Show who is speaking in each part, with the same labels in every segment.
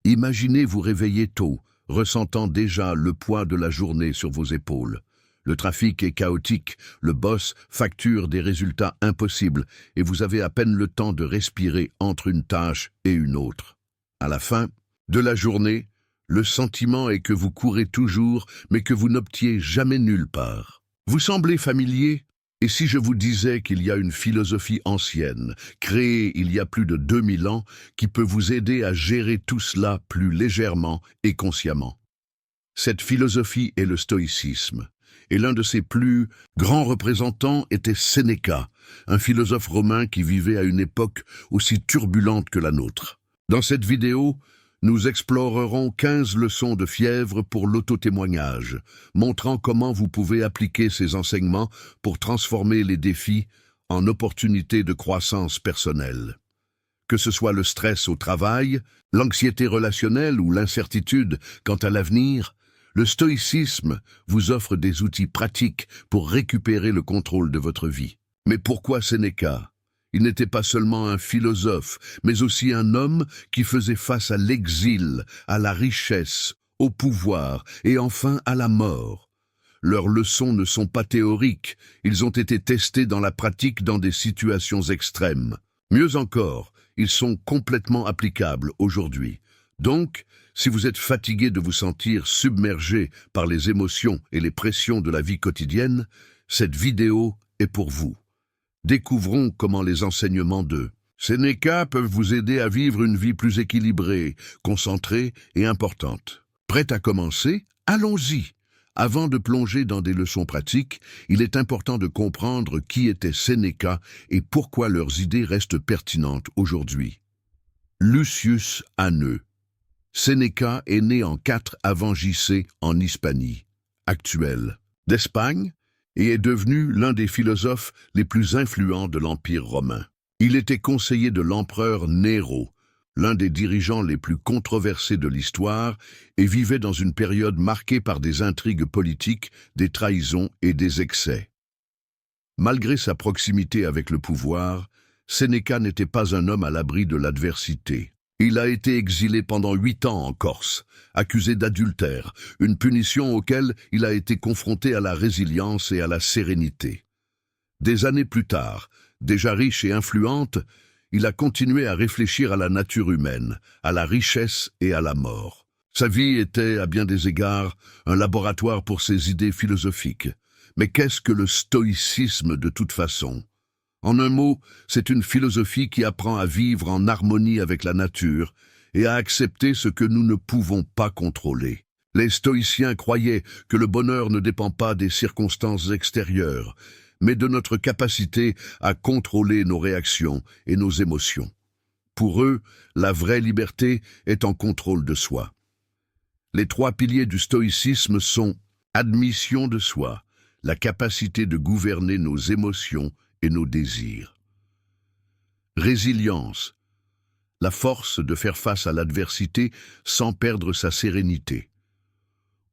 Speaker 1: Imaginez vous réveiller tôt, ressentant déjà le poids de la journée sur vos épaules. Le trafic est chaotique, le boss facture des résultats impossibles et vous avez à peine le temps de respirer entre une tâche et une autre. À la fin de la journée, le sentiment est que vous courez toujours, mais que vous n'obtiez jamais nulle part. Vous semblez familier? Et si je vous disais qu'il y a une philosophie ancienne, créée il y a plus de 2000 ans, qui peut vous aider à gérer tout cela plus légèrement et consciemment? Cette philosophie est le stoïcisme, et l'un de ses plus grands représentants était Sénéca, un philosophe romain qui vivait à une époque aussi turbulente que la nôtre. Dans cette vidéo, nous explorerons 15 leçons de fièvre pour l'autotémoignage, montrant comment vous pouvez appliquer ces enseignements pour transformer les défis en opportunités de croissance personnelle. Que ce soit le stress au travail, l'anxiété relationnelle ou l'incertitude quant à l'avenir, le stoïcisme vous offre des outils pratiques pour récupérer le contrôle de votre vie. Mais pourquoi Sénéca? Il n'était pas seulement un philosophe, mais aussi un homme qui faisait face à l'exil, à la richesse, au pouvoir et enfin à la mort. Leurs leçons ne sont pas théoriques, ils ont été testés dans la pratique dans des situations extrêmes. Mieux encore, ils sont complètement applicables aujourd'hui. Donc, si vous êtes fatigué de vous sentir submergé par les émotions et les pressions de la vie quotidienne, cette vidéo est pour vous. Découvrons comment les enseignements de Sénéca peuvent vous aider à vivre une vie plus équilibrée, concentrée et importante. Prêt à commencer? Allons-y! Avant de plonger dans des leçons pratiques, il est important de comprendre qui était Sénéca et pourquoi leurs idées restent pertinentes aujourd'hui. Lucius Anneux. Sénéca est né en 4 avant J.C. en Hispanie, actuelle, d'Espagne, et est devenu l'un des philosophes les plus influents de l'Empire romain. Il était conseiller de l'empereur Néro, l'un des dirigeants les plus controversés de l'histoire, et vivait dans une période marquée par des intrigues politiques, des trahisons et des excès. Malgré sa proximité avec le pouvoir, Sénéca n'était pas un homme à l'abri de l'adversité. Il a été exilé pendant 8 ans en Corse, accusé d'adultère, une punition auquel il a été confronté à la résilience et à la sérénité. Des années plus tard, déjà riche et influente, il a continué à réfléchir à la nature humaine, à la richesse et à la mort. Sa vie était, à bien des égards, un laboratoire pour ses idées philosophiques. Mais qu'est-ce que le stoïcisme de toute façon? En un mot, c'est une philosophie qui apprend à vivre en harmonie avec la nature et à accepter ce que nous ne pouvons pas contrôler. Les stoïciens croyaient que le bonheur ne dépend pas des circonstances extérieures, mais de notre capacité à contrôler nos réactions et nos émotions. Pour eux, la vraie liberté est en contrôle de soi. Les 3 piliers du stoïcisme sont admission de soi, la capacité de gouverner nos émotions et nos désirs. Résilience, la force de faire face à l'adversité sans perdre sa sérénité.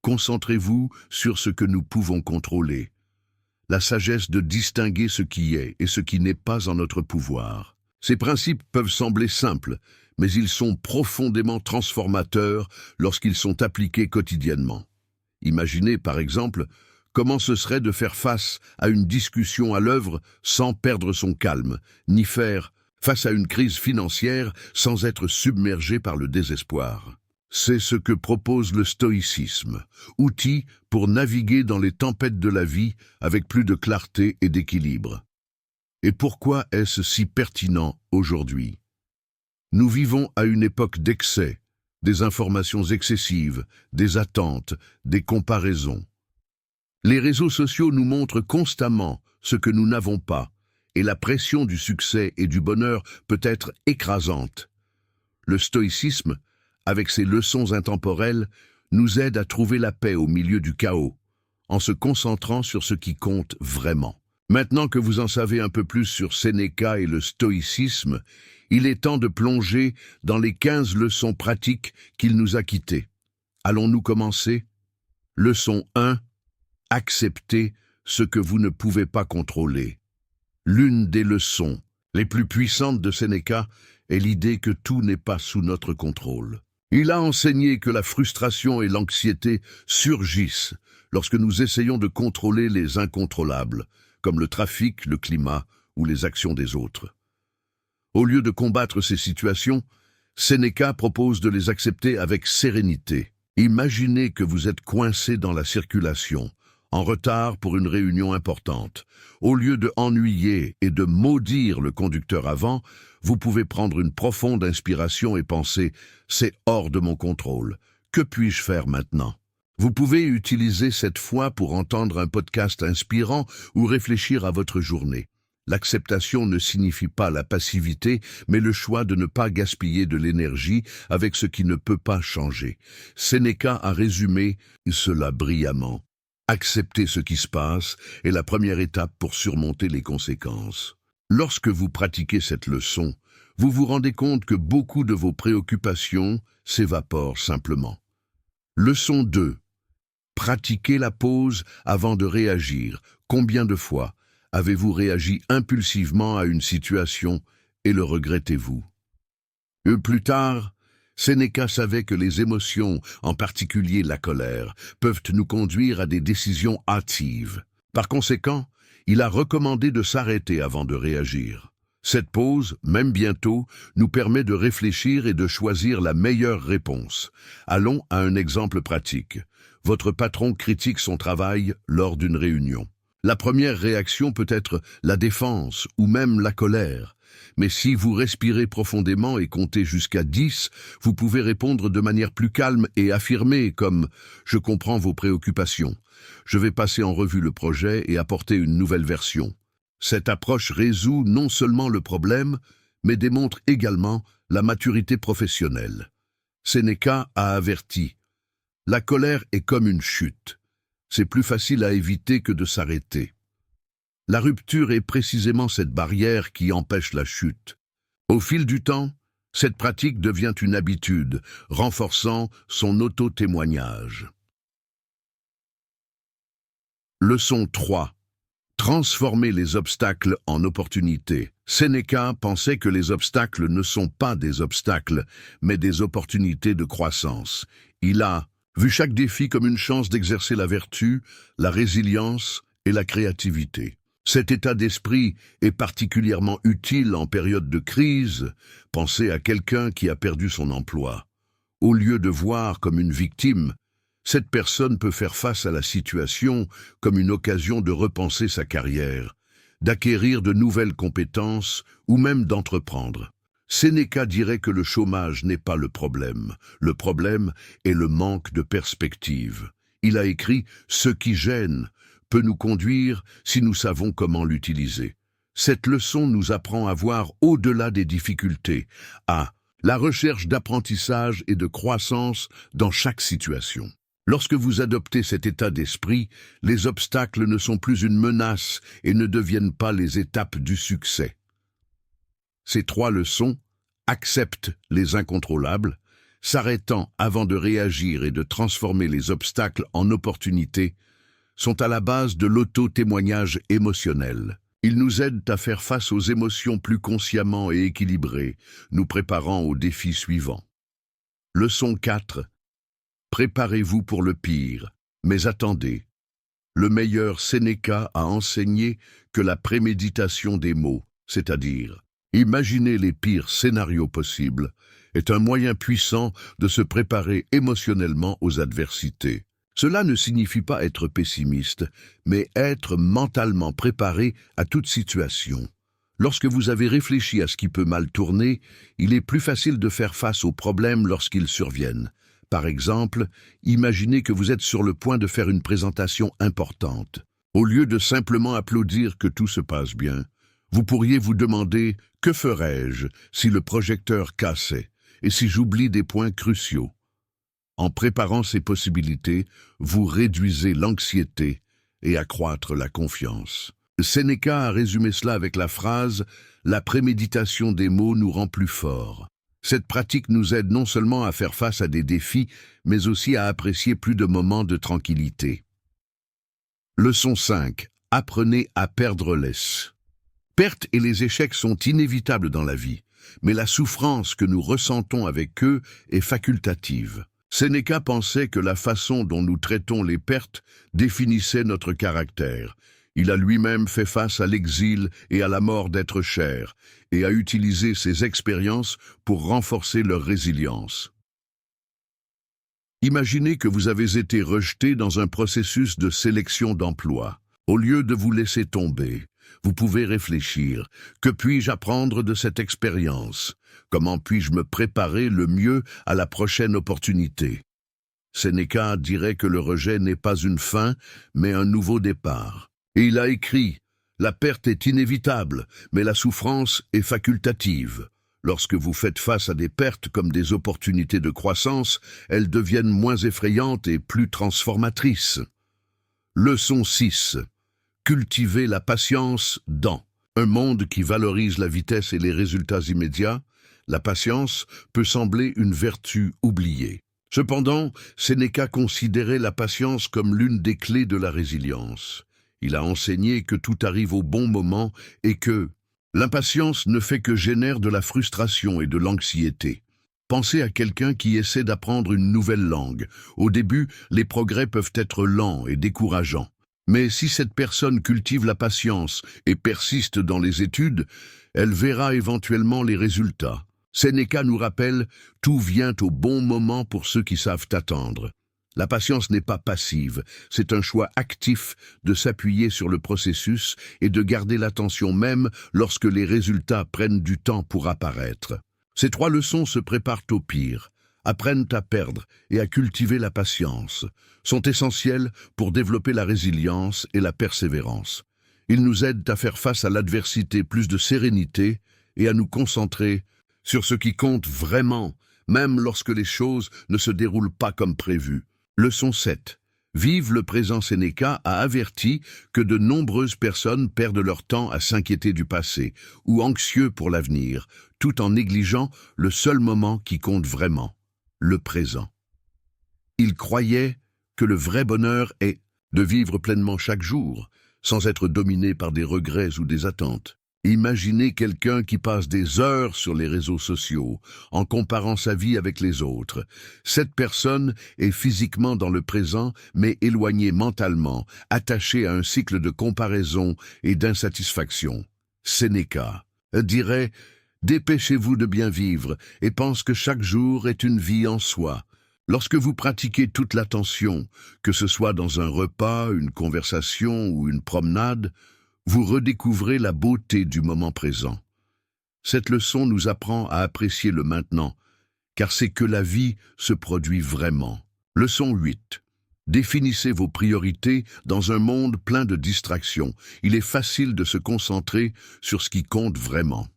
Speaker 1: Concentrez-vous sur ce que nous pouvons contrôler. La sagesse de distinguer ce qui est et ce qui n'est pas en notre pouvoir. Ces principes peuvent sembler simples, mais ils sont profondément transformateurs lorsqu'ils sont appliqués quotidiennement. Imaginez, par exemple, comment ce serait de faire face à une discussion à l'œuvre sans perdre son calme, ni faire face à une crise financière sans être submergé par le désespoir. C'est ce que propose le stoïcisme, outil pour naviguer dans les tempêtes de la vie avec plus de clarté et d'équilibre. Et pourquoi est-ce si pertinent aujourd'hui? Nous vivons à une époque d'excès, des informations excessives, des attentes, des comparaisons. Les réseaux sociaux nous montrent constamment ce que nous n'avons pas, et la pression du succès et du bonheur peut être écrasante. Le stoïcisme, avec ses leçons intemporelles, nous aide à trouver la paix au milieu du chaos, en se concentrant sur ce qui compte vraiment. Maintenant que vous en savez un peu plus sur Sénéca et le stoïcisme, il est temps de plonger dans les 15 leçons pratiques qu'il nous a quittées. Allons-nous commencer? Leçon 1. Acceptez ce que vous ne pouvez pas contrôler. L'une des leçons les plus puissantes de Sénéca est l'idée que tout n'est pas sous notre contrôle. Il a enseigné que la frustration et l'anxiété surgissent lorsque nous essayons de contrôler les incontrôlables, comme le trafic, le climat ou les actions des autres. Au lieu de combattre ces situations, Sénéca propose de les accepter avec sérénité. Imaginez que vous êtes coincé dans la circulation, en retard pour une réunion importante. Au lieu de ennuyer et de maudire le conducteur avant, vous pouvez prendre une profonde inspiration et penser « c'est hors de mon contrôle. Que puis-je faire maintenant ?» Vous pouvez utiliser cette foi pour entendre un podcast inspirant ou réfléchir à votre journée. L'acceptation ne signifie pas la passivité, mais le choix de ne pas gaspiller de l'énergie avec ce qui ne peut pas changer. Sénéca a résumé cela brillamment. Accepter ce qui se passe est la première étape pour surmonter les conséquences. Lorsque vous pratiquez cette leçon, vous vous rendez compte que beaucoup de vos préoccupations s'évaporent simplement. Leçon 2. Pratiquez la pause avant de réagir. Combien de fois avez-vous réagi impulsivement à une situation et le regrettez-vous? Plus tard, Sénéca savait que les émotions, en particulier la colère, peuvent nous conduire à des décisions hâtives. Par conséquent, il a recommandé de s'arrêter avant de réagir. Cette pause, même bientôt, nous permet de réfléchir et de choisir la meilleure réponse. Allons à un exemple pratique. Votre patron critique son travail lors d'une réunion. La première réaction peut être la défense ou même la colère. Mais si vous respirez profondément et comptez jusqu'à 10, vous pouvez répondre de manière plus calme et affirmée comme « Je comprends vos préoccupations. Je vais passer en revue le projet et apporter une nouvelle version. » Cette approche résout non seulement le problème, mais démontre également la maturité professionnelle. Sénéca a averti « La colère est comme une chute. C'est plus facile à éviter que de s'arrêter. » La rupture est précisément cette barrière qui empêche la chute. Au fil du temps, cette pratique devient une habitude, renforçant son auto-témoignage. Leçon 3. Transformer les obstacles en opportunités. Sénéca pensait que les obstacles ne sont pas des obstacles, mais des opportunités de croissance. Il a vu chaque défi comme une chance d'exercer la vertu, la résilience et la créativité. Cet état d'esprit est particulièrement utile en période de crise. Pensez à quelqu'un qui a perdu son emploi. Au lieu de voir comme une victime, cette personne peut faire face à la situation comme une occasion de repenser sa carrière, d'acquérir de nouvelles compétences ou même d'entreprendre. Sénéca dirait que le chômage n'est pas le problème. Le problème est le manque de perspective. Il a écrit « Ce qui gêne peut nous conduire si nous savons comment l'utiliser. » Cette leçon nous apprend à voir au-delà des difficultés, à la recherche d'apprentissage et de croissance dans chaque situation. Lorsque vous adoptez cet état d'esprit, les obstacles ne sont plus une menace et ne deviennent pas les étapes du succès. Ces 3 leçons acceptent les incontrôlables, s'arrêtant avant de réagir et de transformer les obstacles en opportunités, sont à la base de l'auto-témoignage émotionnel. Ils nous aident à faire face aux émotions plus consciemment et équilibrées, nous préparant aux défis suivants. Leçon 4. Préparez-vous pour le pire, mais attendez. Le meilleur Sénéca a enseigné que la préméditation des mots, c'est-à-dire imaginer les pires scénarios possibles, est un moyen puissant de se préparer émotionnellement aux adversités. Cela ne signifie pas être pessimiste, mais être mentalement préparé à toute situation. Lorsque vous avez réfléchi à ce qui peut mal tourner, il est plus facile de faire face aux problèmes lorsqu'ils surviennent. Par exemple, imaginez que vous êtes sur le point de faire une présentation importante. Au lieu de simplement applaudir que tout se passe bien, vous pourriez vous demander « Que ferais-je si le projecteur cassait et si j'oublie des points cruciaux ?» En préparant ces possibilités, vous réduisez l'anxiété et accroître la confiance. Sénéca a résumé cela avec la phrase « La préméditation des mots nous rend plus forts ». Cette pratique nous aide non seulement à faire face à des défis, mais aussi à apprécier plus de moments de tranquillité. Leçon 5. Apprenez à perdre l'ess. Pertes et les échecs sont inévitables dans la vie. mais la souffrance que nous ressentons avec eux est facultative. Sénéca pensait que la façon dont nous traitons les pertes définissait notre caractère. Il a lui-même fait face à l'exil et à la mort d'êtres chers, et a utilisé ces expériences pour renforcer leur résilience. Imaginez que vous avez été rejeté dans un processus de sélection d'emploi. Au lieu de vous laisser tomber, vous pouvez réfléchir. Que puis-je apprendre de cette expérience? Comment puis-je me préparer le mieux à la prochaine opportunité? Sénéca dirait que le rejet n'est pas une fin, mais un nouveau départ. Et il a écrit « La perte est inévitable, mais la souffrance est facultative ». Lorsque vous faites face à des pertes comme des opportunités de croissance, elles deviennent moins effrayantes et plus transformatrices. Leçon 6. Cultiver la patience dans un monde qui valorise la vitesse et les résultats immédiats. La patience peut sembler une vertu oubliée. Cependant, Sénéca considérait la patience comme l'une des clés de la résilience. Il a enseigné que tout arrive au bon moment et que l'impatience ne fait que générer de la frustration et de l'anxiété. Pensez à quelqu'un qui essaie d'apprendre une nouvelle langue. Au début, les progrès peuvent être lents et décourageants. Mais si cette personne cultive la patience et persiste dans les études, elle verra éventuellement les résultats. Sénéca nous rappelle « Tout vient au bon moment pour ceux qui savent attendre ». La patience n'est pas passive, c'est un choix actif de s'appuyer sur le processus et de garder l'attention même lorsque les résultats prennent du temps pour apparaître. Ces 3 leçons se préparent au pire, apprennent à perdre et à cultiver la patience, sont essentielles pour développer la résilience et la persévérance. Ils nous aident à faire face à l'adversité plus de sérénité et à nous concentrer sur ce qui compte vraiment, même lorsque les choses ne se déroulent pas comme prévu. Leçon 7. Vive le présent. Sénéca a averti que de nombreuses personnes perdent leur temps à s'inquiéter du passé ou anxieux pour l'avenir, tout en négligeant le seul moment qui compte vraiment, le présent. Il croyait que le vrai bonheur est de vivre pleinement chaque jour, sans être dominé par des regrets ou des attentes. Imaginez quelqu'un qui passe des heures sur les réseaux sociaux, en comparant sa vie avec les autres. Cette personne est physiquement dans le présent, mais éloignée mentalement, attachée à un cycle de comparaison et d'insatisfaction. Sénéca dirait « Dépêchez-vous de bien vivre et pense que chaque jour est une vie en soi ». Lorsque vous pratiquez toute l'attention, que ce soit dans un repas, une conversation ou une promenade, vous redécouvrez la beauté du moment présent. Cette leçon nous apprend à apprécier le maintenant, car c'est que la vie se produit vraiment. Leçon 8. Définissez vos priorités dans un monde plein de distractions. Il est facile de se concentrer sur ce qui compte vraiment.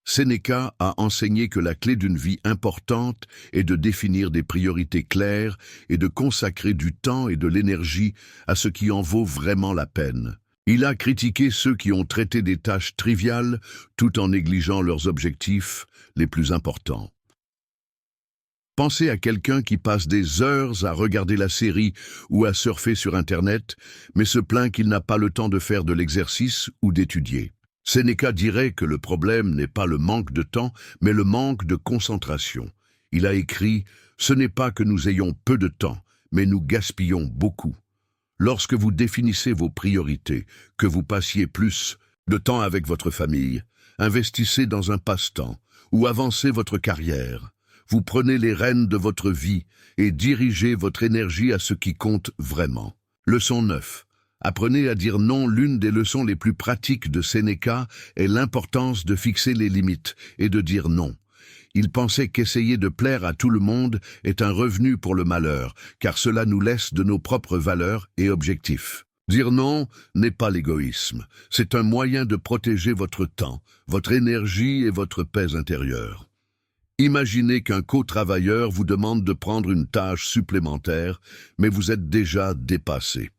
Speaker 1: Sénéca a enseigné que la clé d'une vie importante est de définir des priorités claires et de consacrer du temps et de l'énergie à ce qui en vaut vraiment la peine. Il a critiqué ceux qui ont traité des tâches triviales tout en négligeant leurs objectifs les plus importants. Pensez à quelqu'un qui passe des heures à regarder la série ou à surfer sur Internet, mais se plaint qu'il n'a pas le temps de faire de l'exercice ou d'étudier. Sénéca dirait que le problème n'est pas le manque de temps, mais le manque de concentration. Il a écrit « Ce n'est pas que nous ayons peu de temps, mais nous gaspillons beaucoup ». Lorsque vous définissez vos priorités, que vous passiez plus de temps avec votre famille, investissez dans un passe-temps ou avancez votre carrière. Vous prenez les rênes de votre vie et dirigez votre énergie à ce qui compte vraiment. Leçon 9. Apprenez à dire non. L'une des leçons les plus pratiques de Sénéca est l'importance de fixer les limites et de dire non. Il pensait qu'essayer de plaire à tout le monde est un revenu pour le malheur, car cela nous laisse de nos propres valeurs et objectifs. Dire non n'est pas l'égoïsme, c'est un moyen de protéger votre temps, votre énergie et votre paix intérieure. Imaginez qu'un co-travailleur vous demande de prendre une tâche supplémentaire, mais vous êtes déjà dépassé.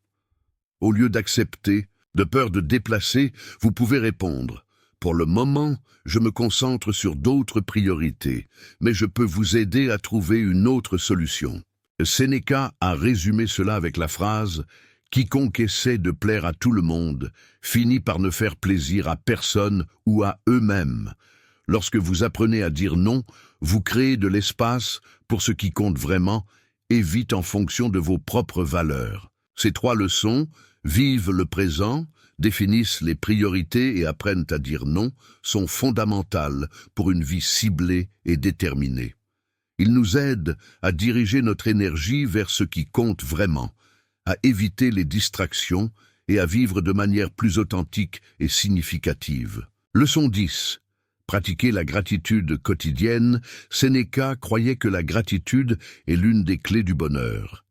Speaker 1: Au lieu d'accepter, de peur de déplacer, vous pouvez répondre « Pour le moment, je me concentre sur d'autres priorités, mais je peux vous aider à trouver une autre solution. » Sénéca a résumé cela avec la phrase « Quiconque essaie de plaire à tout le monde finit par ne faire plaisir à personne ou à eux-mêmes. » Lorsque vous apprenez à dire non, vous créez de l'espace pour ce qui compte vraiment et vite en fonction de vos propres valeurs. Ces 3 leçons, vivent le présent, définissent les priorités et apprennent à dire non, sont fondamentales pour une vie ciblée et déterminée. Ils nous aident à diriger notre énergie vers ce qui compte vraiment, à éviter les distractions et à vivre de manière plus authentique et significative. Leçon 10. Pratiquer la gratitude quotidienne. Sénéca croyait que la gratitude est l'une des clés du bonheur.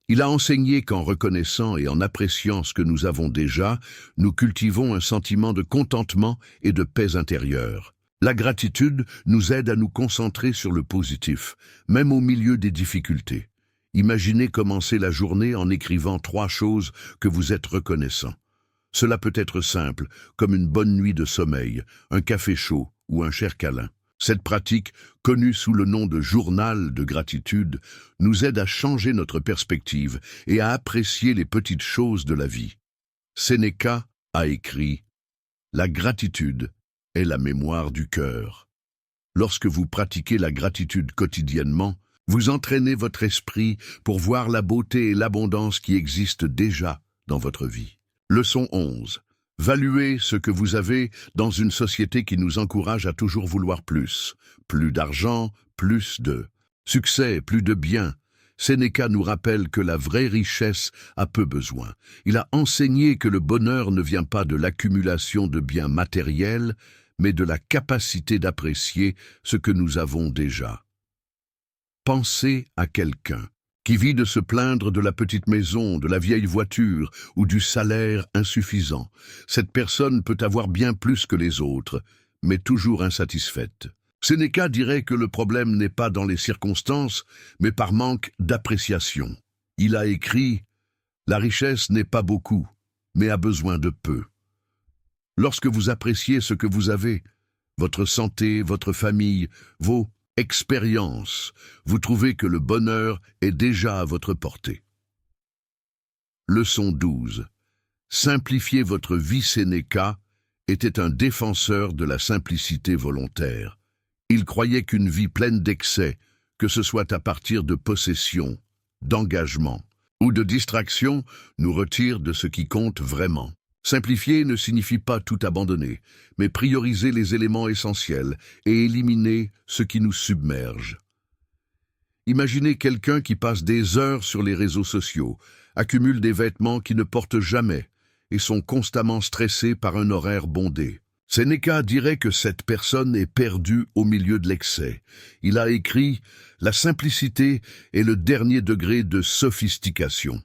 Speaker 1: Il a enseigné qu'en reconnaissant et en appréciant ce que nous avons déjà, nous cultivons un sentiment de contentement et de paix intérieure. La gratitude nous aide à nous concentrer sur le positif, même au milieu des difficultés. Imaginez commencer la journée en écrivant 3 choses que vous êtes reconnaissant. Cela peut être simple, comme une bonne nuit de sommeil, un café chaud ou un cher câlin. Cette pratique, connue sous le nom de journal de gratitude, nous aide à changer notre perspective et à apprécier les petites choses de la vie. Sénéca a écrit « La gratitude est la mémoire du cœur ». Lorsque vous pratiquez la gratitude quotidiennement, vous entraînez votre esprit pour voir la beauté et l'abondance qui existent déjà dans votre vie. Leçon 11. Valuez ce que vous avez dans une société qui nous encourage à toujours vouloir plus. Plus d'argent, plus de succès, plus de biens. Sénéca nous rappelle que la vraie richesse a peu besoin. Il a enseigné que le bonheur ne vient pas de l'accumulation de biens matériels, mais de la capacité d'apprécier ce que nous avons déjà. Pensez à quelqu'un qui vit de se plaindre de la petite maison, de la vieille voiture ou du salaire insuffisant. Cette personne peut avoir bien plus que les autres, mais toujours insatisfaite. Sénéca dirait que le problème n'est pas dans les circonstances, mais par manque d'appréciation. Il a écrit « La richesse n'est pas beaucoup, mais a besoin de peu ». Lorsque vous appréciez ce que vous avez, votre santé, votre famille, vos expériences, vous trouvez que le bonheur est déjà à votre portée. Leçon 12. Simplifiez votre vie. Sénéca était un défenseur de la simplicité volontaire. Il croyait qu'une vie pleine d'excès, que ce soit à partir de possessions, d'engagement ou de distractions, nous retire de ce qui compte vraiment. Simplifier ne signifie pas tout abandonner, mais prioriser les éléments essentiels et éliminer ce qui nous submerge. Imaginez quelqu'un qui passe des heures sur les réseaux sociaux, accumule des vêtements qui ne portent jamais et sont constamment stressés par un horaire bondé. Sénéca dirait que cette personne est perdue au milieu de l'excès. Il a écrit « La simplicité est le dernier degré de sophistication ».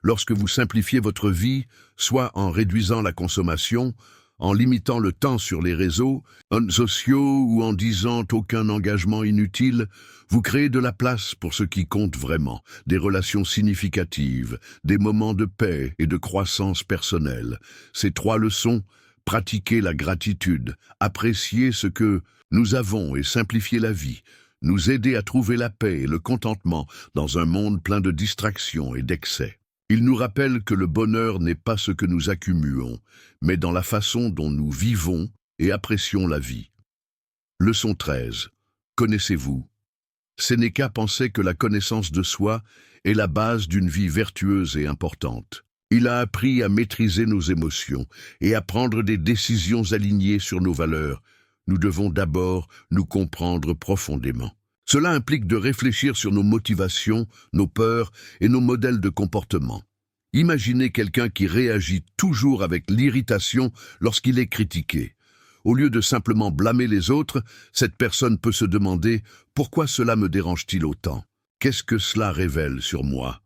Speaker 1: Lorsque vous simplifiez votre vie, soit en réduisant la consommation, en limitant le temps sur les réseaux sociaux ou en disant aucun engagement inutile, vous créez de la place pour ce qui compte vraiment, des relations significatives, des moments de paix et de croissance personnelle. Ces 3 leçons, pratiquer la gratitude, apprécier ce que nous avons et simplifier la vie, nous aider à trouver la paix et le contentement dans un monde plein de distractions et d'excès. Il nous rappelle que le bonheur n'est pas ce que nous accumulons, mais dans la façon dont nous vivons et apprécions la vie. Leçon 13. Connaissez-vous. Sénéca pensait que la connaissance de soi est la base d'une vie vertueuse et importante. Il a appris à maîtriser nos émotions et à prendre des décisions alignées sur nos valeurs. Nous devons d'abord nous comprendre profondément. Cela implique de réfléchir sur nos motivations, nos peurs et nos modèles de comportement. Imaginez quelqu'un qui réagit toujours avec l'irritation lorsqu'il est critiqué. Au lieu de simplement blâmer les autres, cette personne peut se demander « Pourquoi cela me dérange-t-il autant? Qu'est-ce que cela révèle sur moi ?»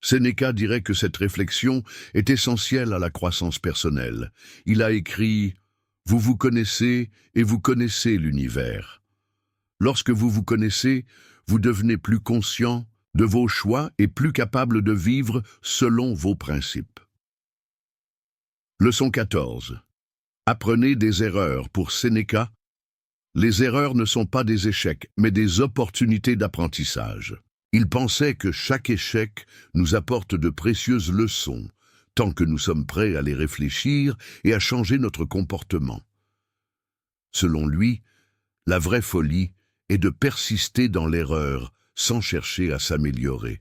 Speaker 1: Sénéca dirait que cette réflexion est essentielle à la croissance personnelle. Il a écrit « Vous vous connaissez et vous connaissez l'univers ». Lorsque vous vous connaissez, vous devenez plus conscient de vos choix et plus capable de vivre selon vos principes. Leçon 14. Apprenez des erreurs. Pour Sénéca, les erreurs ne sont pas des échecs, mais des opportunités d'apprentissage. Il pensait que chaque échec nous apporte de précieuses leçons, tant que nous sommes prêts à les réfléchir et à changer notre comportement. Selon lui, la vraie folie est de persister dans l'erreur sans chercher à s'améliorer.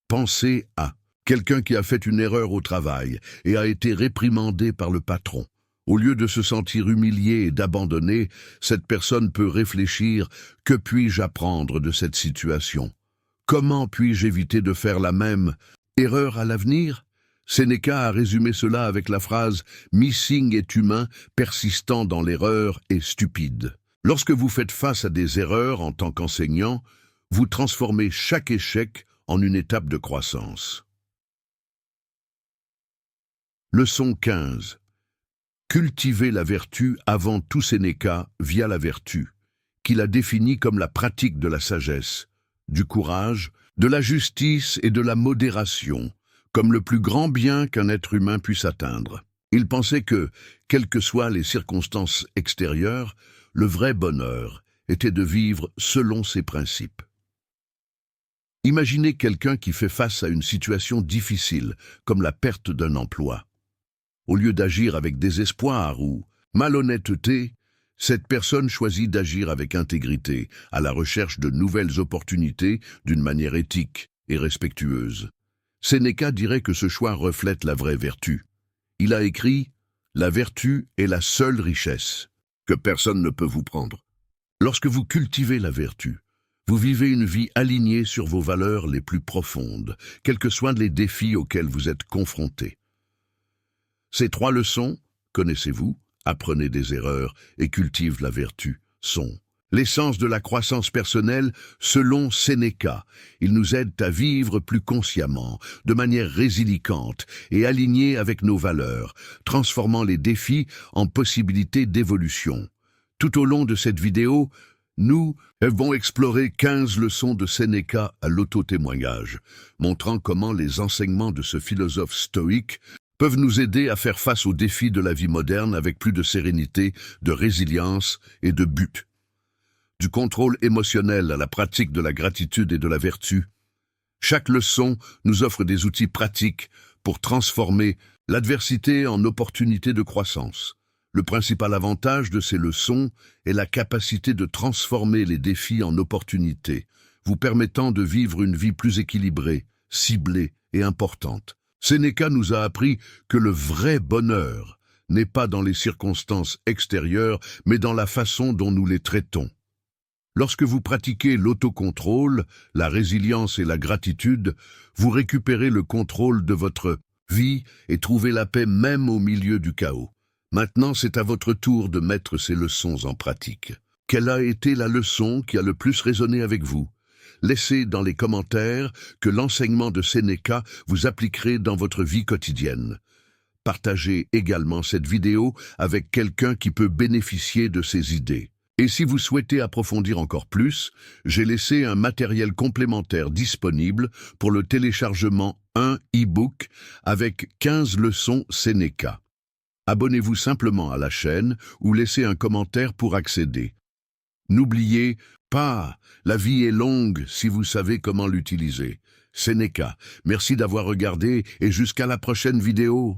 Speaker 1: Pensez à quelqu'un qui a fait une erreur au travail et a été réprimandé par le patron. Au lieu de se sentir humilié et d'abandonner, cette personne peut réfléchir « Que puis-je apprendre de cette situation ? Comment puis-je éviter de faire la même erreur à l'avenir ?» Sénéca a résumé cela avec la phrase « Missing est humain, persistant dans l'erreur est stupide ». Lorsque vous faites face à des erreurs en tant qu'enseignant, vous transformez chaque échec en une étape de croissance. Leçon 15. Cultiver la vertu avant tout. Sénéca via la vertu, qu'il a définie comme la pratique de la sagesse, du courage, de la justice et de la modération, comme le plus grand bien qu'un être humain puisse atteindre. Il pensait que, quelles que soient les circonstances extérieures, le vrai bonheur était de vivre selon ses principes. Imaginez quelqu'un qui fait face à une situation difficile, comme la perte d'un emploi. Au lieu d'agir avec désespoir ou malhonnêteté, cette personne choisit d'agir avec intégrité, à la recherche de nouvelles opportunités d'une manière éthique et respectueuse. Sénéca dirait que ce choix reflète la vraie vertu. Il a écrit « La vertu est la seule richesse que personne ne peut vous prendre ». Lorsque vous cultivez la vertu, vous vivez une vie alignée sur vos valeurs les plus profondes, quels que soient les défis auxquels vous êtes confrontés. Ces 3 leçons, connaissez-vous, apprenez des erreurs et cultivez la vertu, sont l'essence de la croissance personnelle selon Sénéca. Ils nous aident à vivre plus consciemment, de manière résiliente et alignée avec nos valeurs, transformant les défis en possibilités d'évolution. Tout au long de cette vidéo, nous avons exploré 15 leçons de Sénéca à l'auto-témoignage, montrant comment les enseignements de ce philosophe stoïque peuvent nous aider à faire face aux défis de la vie moderne avec plus de sérénité, de résilience et de but. Du contrôle émotionnel à la pratique de la gratitude et de la vertu, chaque leçon nous offre des outils pratiques pour transformer l'adversité en opportunité de croissance. Le principal avantage de ces leçons est la capacité de transformer les défis en opportunités, vous permettant de vivre une vie plus équilibrée, ciblée et importante. Sénéca nous a appris que le vrai bonheur n'est pas dans les circonstances extérieures, mais dans la façon dont nous les traitons. Lorsque vous pratiquez l'autocontrôle, la résilience et la gratitude, vous récupérez le contrôle de votre vie et trouvez la paix même au milieu du chaos. Maintenant, c'est à votre tour de mettre ces leçons en pratique. Quelle a été la leçon qui a le plus résonné avec vous? Laissez dans les commentaires que l'enseignement de Sénéca vous appliquerez dans votre vie quotidienne. Partagez également cette vidéo avec quelqu'un qui peut bénéficier de ces idées. Et si vous souhaitez approfondir encore plus, j'ai laissé un matériel complémentaire disponible pour le téléchargement, un e-book avec 15 leçons Sénéca. Abonnez-vous simplement à la chaîne ou laissez un commentaire pour accéder. N'oubliez pas, la vie est longue si vous savez comment l'utiliser. Sénéca, merci d'avoir regardé et jusqu'à la prochaine vidéo.